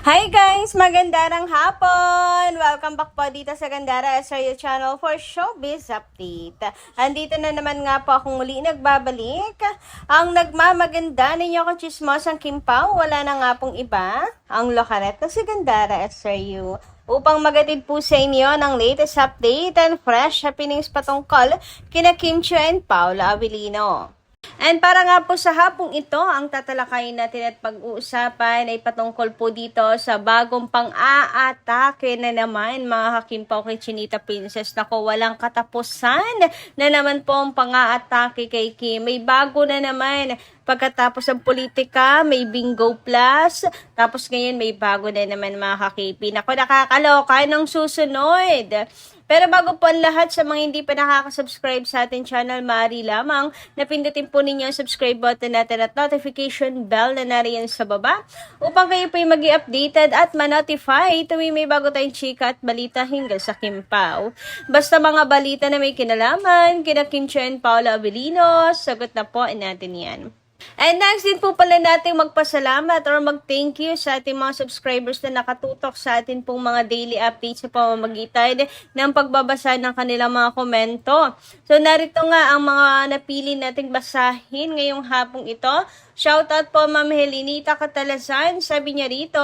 Hi guys! Magandang hapon! Welcome back po dito sa Gandara SRU channel for Showbiz Update. Andito na naman nga po akong muli nagbabalik. Ang nagmamaganda ninyo kong chismosang Kim Pao, wala na nga pong iba, ang lokaret na si Gandara SRU. Upang magatid po sa inyo ng latest update and fresh happenings patungkol kina Kim Chiu and Paula Abilino. And para nga po sa hapong ito, ang tatalakayin natin at pag-uusapan ay patungkol po dito sa bagong pang-aatake na naman mga Hakimpaw kay Chinita Princess. Nako, walang katapusan na naman po ang pang-aatake kay Kim. May bago na naman. Pagkatapos ng politika, may Bingo Plus. Tapos ngayon may bago na naman mga kakipi. Nako, nakakaloka ng susunod. Pero bago po ang lahat, sa mga hindi pa nakaka-subscribe sa ating channel, maaari lamang napindutin po ninyo ang subscribe button natin at notification bell na nariyan sa baba upang kayo po mag updated at ma-notify tuwing may bago tayong chika at balita hinggil sa Kim Pao. Basta mga balita na may kinalaman, kina Kim Chiu and Paula Abilino, sagot na po natin yan. And next din po pala natin magpasalamat or mag-thank you sa ating mga subscribers na nakatutok sa atin pong mga daily updates sa pamamagitan ng pagbabasa ng kanilang mga komento. So narito nga ang mga napili nating basahin ngayong hapong ito. Shoutout po Ma'am Helenita Catalasan, sabi niya rito,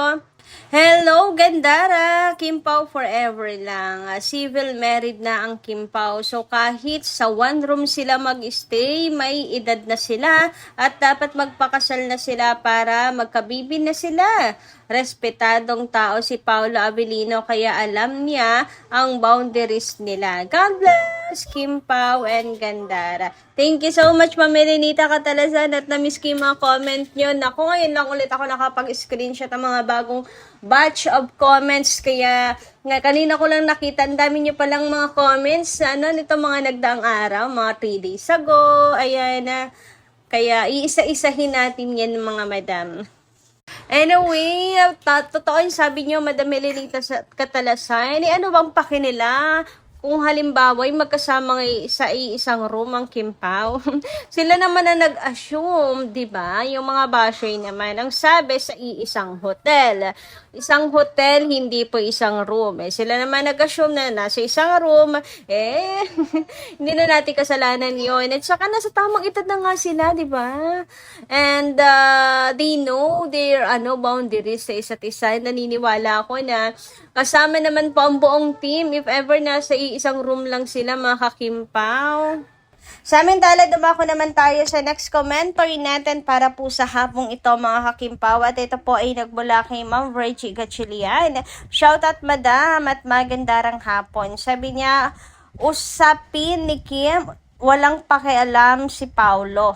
"Hello, Gandara! Kim Pao forever lang. Civil married na ang Kim Pao. So kahit sa one room sila mag-stay, may edad na sila at dapat magpakasal na sila para magkabibi na sila. Respetadong tao si Paula Abilino kaya alam niya ang boundaries nila. God bless, Kim Pao and Gandara." Thank you so much, Ma'am Melinita Catalasan, at na-miss ko yung mga comment nyo. Naku, ngayon lang ulit ako nakapag-screenshot ang mga bagong batch of comments. Kaya nga, kanina ko lang nakita, ang dami nyo palang mga comments nito mga nagdaang araw, mga 3 days ago. Ayan na. Kaya iisa-isahin natin yan mga madam. Anyway, totoo yung sabi nyo, Madam Melinita Catalasan, ano bang paki nila? Kung halimbawa ay magkasama sa isang room ang Kim Pao, sila naman na nag-assume, di ba? Yung mga basher naman, ang sabi sa isang hotel. Isang hotel, hindi po isang room. Sila naman nag-assume na nasa isang room, hindi na natin kasalanan yun. At saka nasa tamang edad na nga sila, di ba? And they know their boundaries sa isa't isa. Naniniwala ako na kasama naman po ang buong team if ever nasa isang room lang sila mga Hakimpaw. Samantala, dumako naman tayo sa next commentary natin para po sa hapong ito mga Hakimpaw. At ito po ay nagmula kay Ma'am Virgie Gatchilian. Shout out madam at magandarang hapon. Sabi niya, usapin ni Kim, walang pakialam si Paulo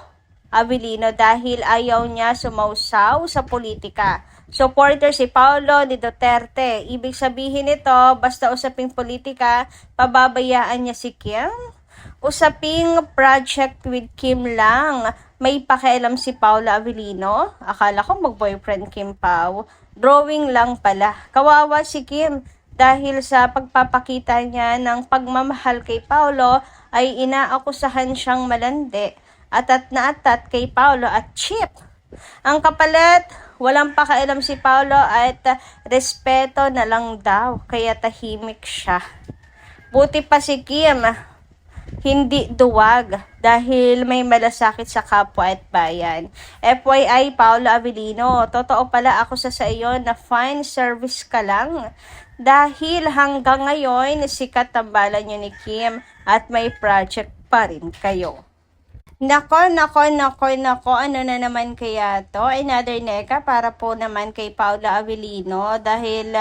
Abilino dahil ayaw niya sumausaw sa politika. Supporter si Paulo ni Duterte. Ibig sabihin nito, basta usaping politika, pababayaan niya si Kim? Usaping project with Kim lang, may pakialam si Paula Abilino? Akala ko mag-boyfriend Kim Pao. Drawing lang pala. Kawawa si Kim dahil sa pagpapakita niya ng pagmamahal kay Paulo ay inaakusahan siyang malandi. Atat na atat kay Paulo at cheap. Ang kapalit, walang pakialam si Paulo at respeto na lang daw, kaya tahimik siya. Buti pa si Kim, hindi duwag dahil may malasakit sa kapwa at bayan. FYI, Paulo Abilino, totoo pala ako sa iyo na fine service ka lang. Dahil hanggang ngayon, sikat ang bala niyo ni Kim at may project pa rin kayo. Nako, ano na naman kaya to? Another neka para po naman kay Paula Abilino dahil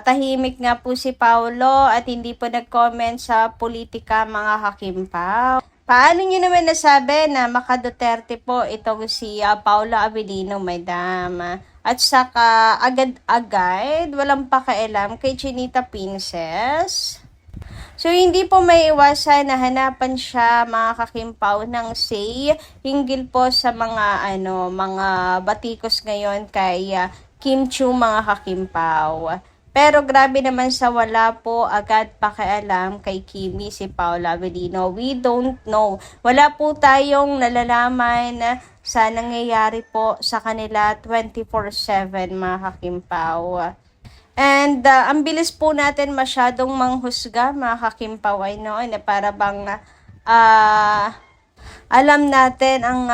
tahimik nga po si Paulo at hindi po nag-comment sa politika mga Hakimpaw. Paano nyo naman nasabi na maka-Duterte po itong si Paula Abilino, madam? At saka agad-agad, walang pakialam kay Chinita Princess? So, hindi po may iwasan na hanapan siya mga Kakimpaw ng say hinggil po sa mga mga batikos ngayon kay Kim Chiu mga Kakimpaw. Pero grabe naman sa wala po agad pakialam kay Kimi si Paula Abilino. We don't know. Wala po tayong nalalaman sa nangyayari po sa kanila 24/7 mga kakimpaw. And ang bilis po natin masyadong manghusga mga kakimpaw ay noon na para bang alam natin ang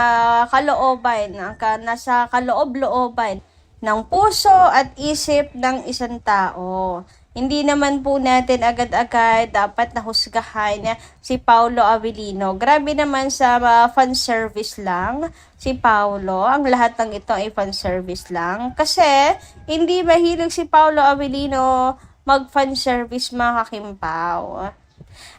kalooban, nasa kaloob-looban ng puso at isip ng isang tao. Hindi naman po natin agad-agad dapat nahusgahan si Paolo Avellino. Grabe naman sa fan service lang si Paolo. Ang lahat ng ito ay fan service lang. Kasi hindi mahilig si Paolo Avellino mag-fan service mga kakimpaw.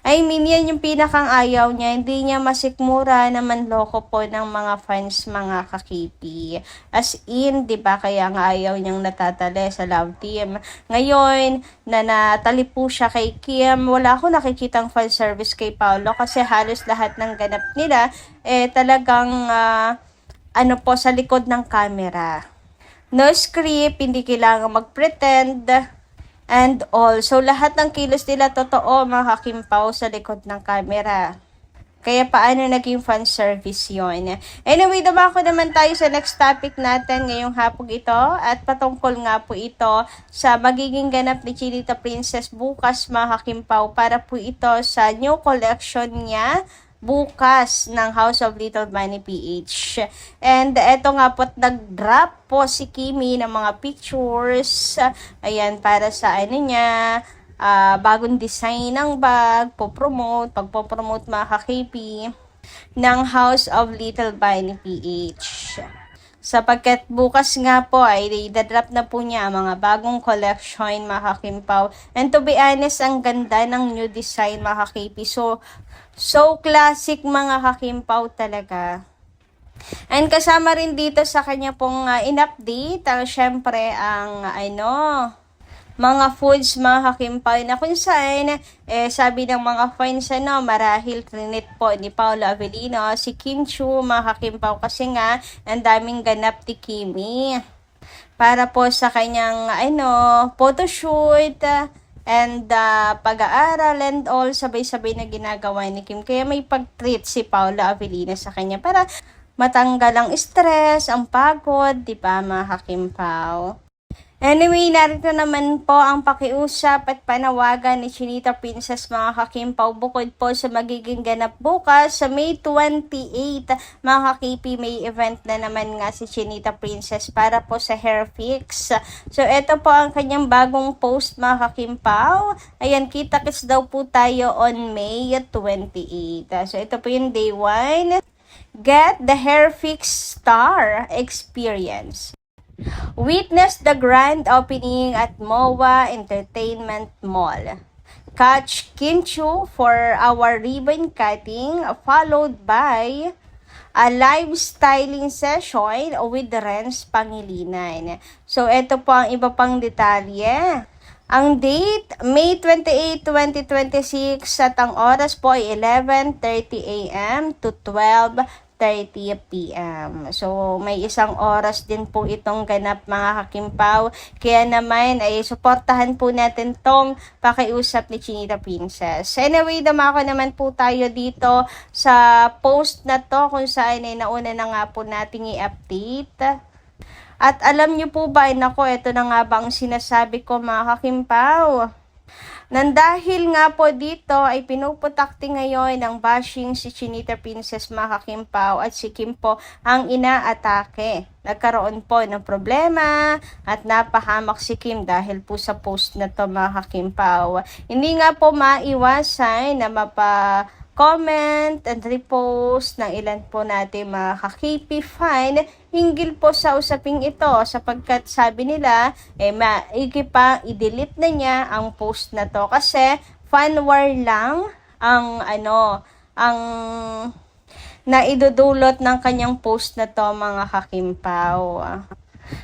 I mean, yan yung pinakang ayaw niya. Hindi niya masikmura na manloko po ng mga fans, mga kakipi. As in, di ba, kaya nga ayaw niyang natatali sa love team. Ngayon, na natali po siya kay Kim, wala ako nakikitang fan service kay Paolo kasi halos lahat ng ganap nila, talagang, sa likod ng camera. No script, hindi kailangan mag-pretend, and all. So, lahat ng kilos nila totoo, mga kakimpaw, sa likod ng camera. Kaya paano naging fan service yon? Anyway, dumako naman tayo sa next topic natin ngayong hapon ito. At patungkol nga po ito sa magiging ganap ni Chinita Princess bukas, mga kakimpaw, para po ito sa new collection niya bukas ng House of Little Bunny PH. And eto nga po, nag-drop po si Kimi ng mga pictures. Ayan, para sa niya, bagong design ng bag, pagpo-promote mga ka-KP ng House of Little Bunny PH. Sapagkat bukas nga po ay i-drop na po niya ang mga bagong collection, mga kakimpaw. And to be honest, ang ganda ng new design, mga kakipi. So classic, mga kakimpaw talaga. And kasama rin dito sa kanya pong in-update, syempre ang mga foods, mga kakimpaw, na kung saan, sabi ng mga fans, marahil trinit po ni Paolo Avellino si Kim Chiu, mga kakimpaw, kasi nga, ang daming ganap ni Kimi. Para po sa kanyang, photoshoot, and pag-aaral and all, sabay-sabay na ginagawa ni Kim. Kaya may pag-treat si Paolo Avellino sa kanya para matanggal ang stress, ang pagod, di ba, mga kakimpaw? Anyway, narito naman po ang pakiusap at panawagan ni Chinita Princess, mga kakimpaw, bukod po sa magiging ganap bukas sa May 28, mga kakipi, may event na naman nga si Chinita Princess para po sa hair fix. So, ito po ang kanyang bagong post, mga kakimpaw. Ayan, kita-kits daw po tayo on May 28. So, ito po yung day 1. Get the hair fix star experience. Witness the grand opening at MOA Entertainment Mall. Catch Kim Chiu for our ribbon cutting, followed by a live styling session with Renz Pangilinan. So, ito po ang iba pang detalye. Ang date, May 28, 2026 at ang oras po ay 11:30 a.m. to 12:30 p.m. So, may isang oras din po itong ganap, mga kakimpaw. Kaya naman ay suportahan po natin tong pakiusap ni Chinita Princess. Anyway, dumako naman po tayo dito sa post na to kung saan ay nauna na nga po nating i-update. At alam nyo po ba, ito na nga bang sinasabi ko, mga kakimpaw? Nandahil nga po dito ay pinuputakti ngayon ng bashing si Chinita Princess, mga kakimpaw, at si Kim po ang inaatake. Nagkaroon po ng problema at napahamak si Kim dahil po sa post na to, mga kakimpaw. Hindi nga po maiwasan na comment and repost ng ilan po natin mga ka-KP fan hinggil po sa usaping ito, sapagkat sabi nila maigi pa i-delete na niya ang post na to kasi fan war lang ang ang naidudulot ng kanyang post na to, mga kakimpaw.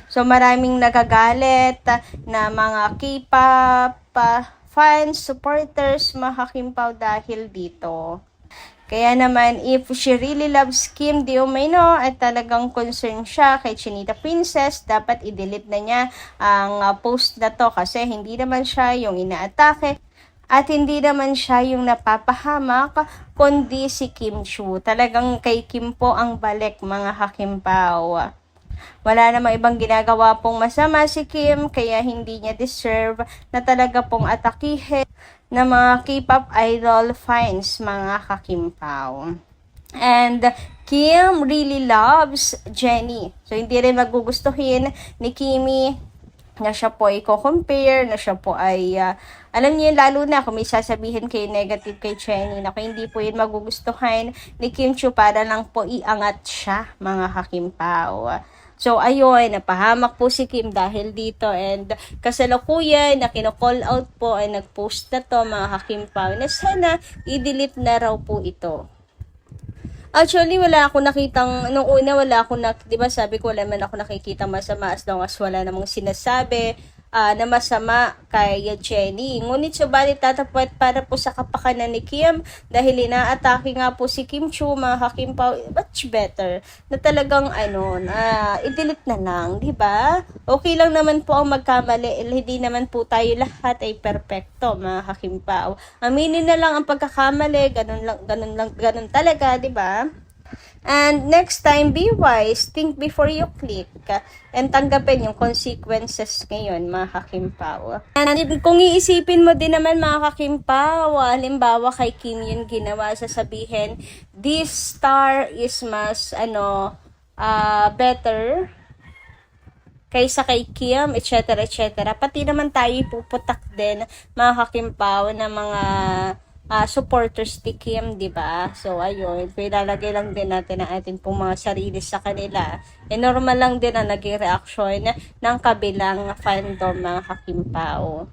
So maraming nagagalit na mga K-pop fans, supporters, mga kakimpaw, dahil dito. Kaya naman, if she really loves Kim Di Umano at talagang concern siya kay Chinita Princess, dapat i-delete na niya ang post na to kasi hindi naman siya yung inaatake At hindi naman siya yung napapahamak, kundi si Kim Chiu. Talagang kay Kim po ang balik, mga kakimpaw. Wala namang ibang ginagawa pong masama si Kim, kaya hindi niya deserve na talaga pong atakihin ng mga K-pop idol fans, mga kakimpaw. And Kim really loves Jennie. So, hindi rin magugustuhin ni Kimi na siya po ay compare na siya po ay, alam niyo lalo na kung may sasabihin kayo negative kay Jennie, na hindi po yun magugustuhan ni Kim Chiu para lang po iangat siya, mga kakimpaw. So, ayun, napahamak po si Kim dahil dito, and kasalukuyan na kino-call out po ay nag-post na to, mga kakimpaw, na sana i-delete na raw po ito. Actually, wala ako nakitang, nung una wala ako di ba sabi ko wala man ako nakikita masama as long as wala namang sinasabi na masama kay Jennie. Ngunit subalit tatapat para po sa kapakanan ni Kim dahil inaatake nga po si Kim Chiu, mga kakimpaw, much better na talagang i-delete na lang, di ba? Okay lang naman po ang magkamali, hindi naman po tayo lahat ay perpekto, mga kakimpaw. Aminin na lang ang pagkakamali, ganun talaga, di ba? And next time, be wise, think before you click, and tanggapin yung consequences ngayon, mga kakimpaw. And kung iisipin mo din naman, mga kakimpaw, halimbawa kay Kim yun ginawa, sasabihin, this star is mas, better kaysa kay Kim, etc. Pati naman tayo puputak din, mga kakimpaw, na mga supporters ni Kim, di ba? So, ayun, ilalagay lang din natin ang ating pong mga sarili sa kanila. Normal lang din ang naging reaction ng kabilang fandom, mga kakimpaw.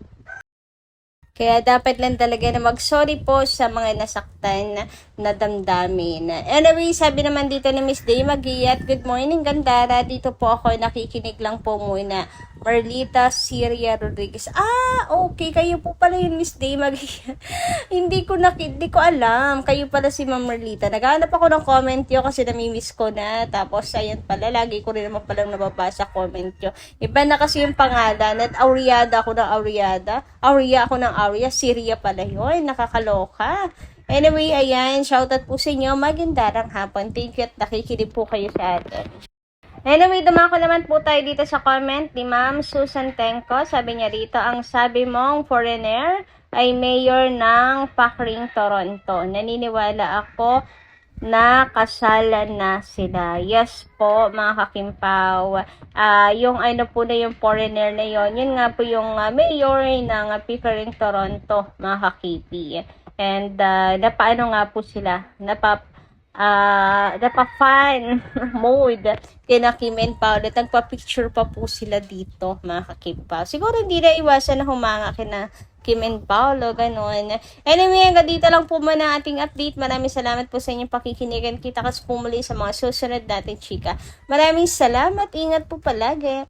Kaya dapat lang talaga na mag-sorry po sa mga nasaktan na damdamin. Anyway, sabi naman dito ni Miss Day Magiyat, good morning Gandara, dito po ako nakikinig lang po muna. Marlita Syria Rodriguez. Okay, kayo po pala yun, Miss Day Magiyat. hindi ko alam, kayo pala si Ma'am Marlita. Naghahanap ako ng comment nyo kasi namimiss ko na. Tapos, ayun pala, lagi ko rin naman palang nababasa comment nyo. Iba na kasi yung pangalan. At Auriada ako ng Auriada. Auria ako ng Auria. Syria pala yun. Nakakaloka. Anyway, ayan. Shoutout po sa inyo. Magandarang hapon. Thank you at nakikinig po kayo sa atin. Anyway, dumako naman po tayo dito sa comment ni Ma'am Susan Tenko. Sabi niya dito, ang sabi mong foreigner ay mayor ng Pakring Toronto. Naniniwala ako na kasalan na sila. Yes po, mga kakimpaw. Yung po na yung foreigner na yon, yun nga po yung mayor ng Pickering Toronto, mga kakipi. And napaano nga po sila, napa-fan mode kina Kim and Paul at nagpa-picture pa po sila dito, mga kakimpaw. Siguro hindi na iwasan na humanga kina Kim and Paolo, ganun. Anyway, hanggang dito lang po muna ating update. Maraming salamat po sa inyong pakikinigan. Kita kas po muli sa mga susunod natin, chika. Maraming salamat. Ingat po palagi.